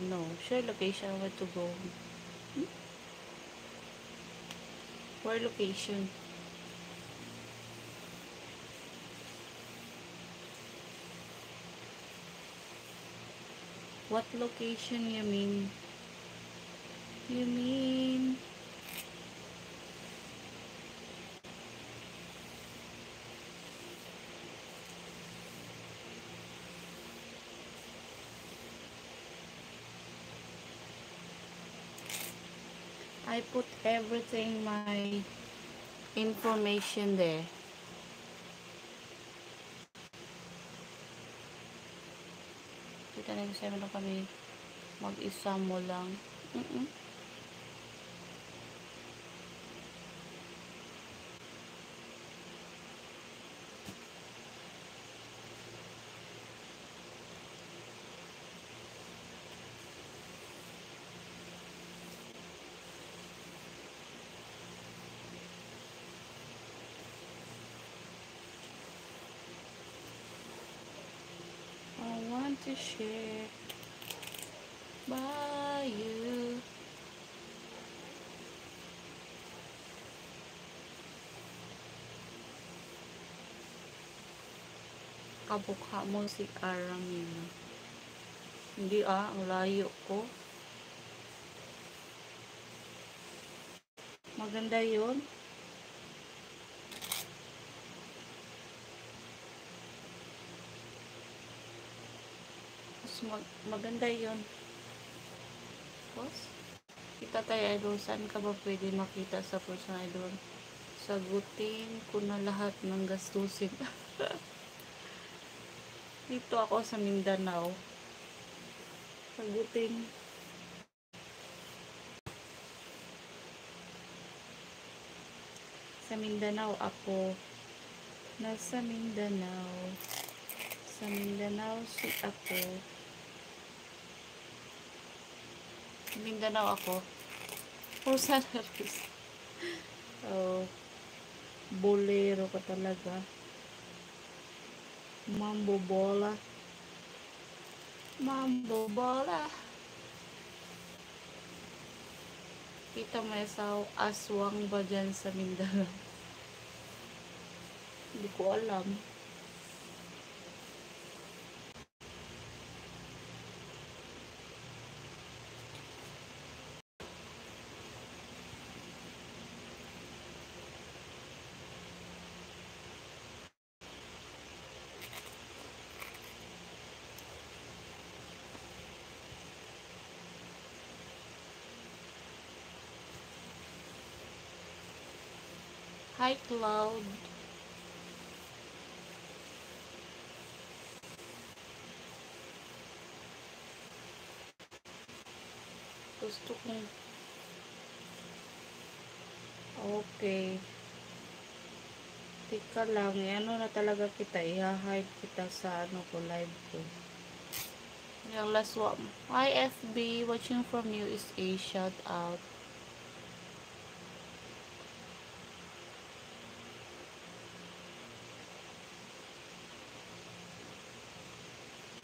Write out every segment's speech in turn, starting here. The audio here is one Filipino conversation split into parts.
No. Share location where to go. Where location? What location you mean? You mean? I put everything, my information there. Kita na yung 7 na kami. Mag-isa mo lang. I want to share by you. Kabukha mo si Aramina. Hindi ang layo ko. Maganda yun. Maganda yun. Tapos, kita tayo idol. Saan ka ba pwede makita sa person idol? Sagutin ko na lahat ng gastusin. Dito ako sa Mindanao. Sagutin. Sa Mindanao ako. Nasa Mindanao. Sa Mindanao si ako. Sa Mindanao ako. Salaries. Oh. Bolero ka talaga. Mambo bola. Mambo bola. Kita mo sa aswang ba dyan sa Mindanao? Hindi ko alam. Hi, Cloud. Gusto kong... Okay. Tika lang. Ano na talaga kita. I-hide kita sa ano ko, live ko. Yung last one. Hi, FB. Watching from you is a shout out.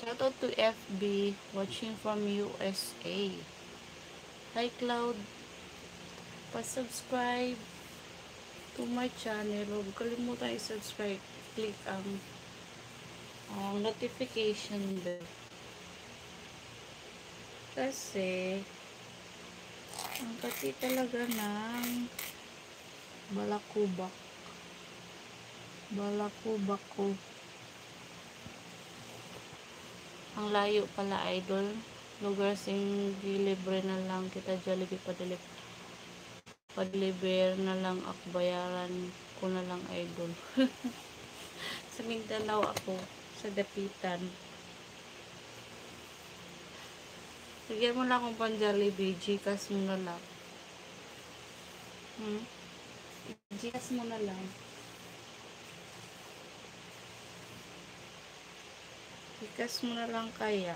Shout out to FB, watching from USA. Hi Cloud, pa-subscribe to my channel. Huwag kalimutan i-subscribe. Click ang notification bell. Kasi, ang kati talaga ng balakubak. Balakubak ko. Ang layo pala idol. Lugar sing deliver na lang kita Jollibee pa-deliver na lang ako, bayaran ko na lang idol. Sa Mindanao ako, sa Dapitan. Bigyan mo lang akong pang-Jollibee, Gcash mo na lang. Gcash mo na lang. Gcash mo na lang kaya.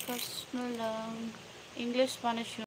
Gcash na lang. English, Spanish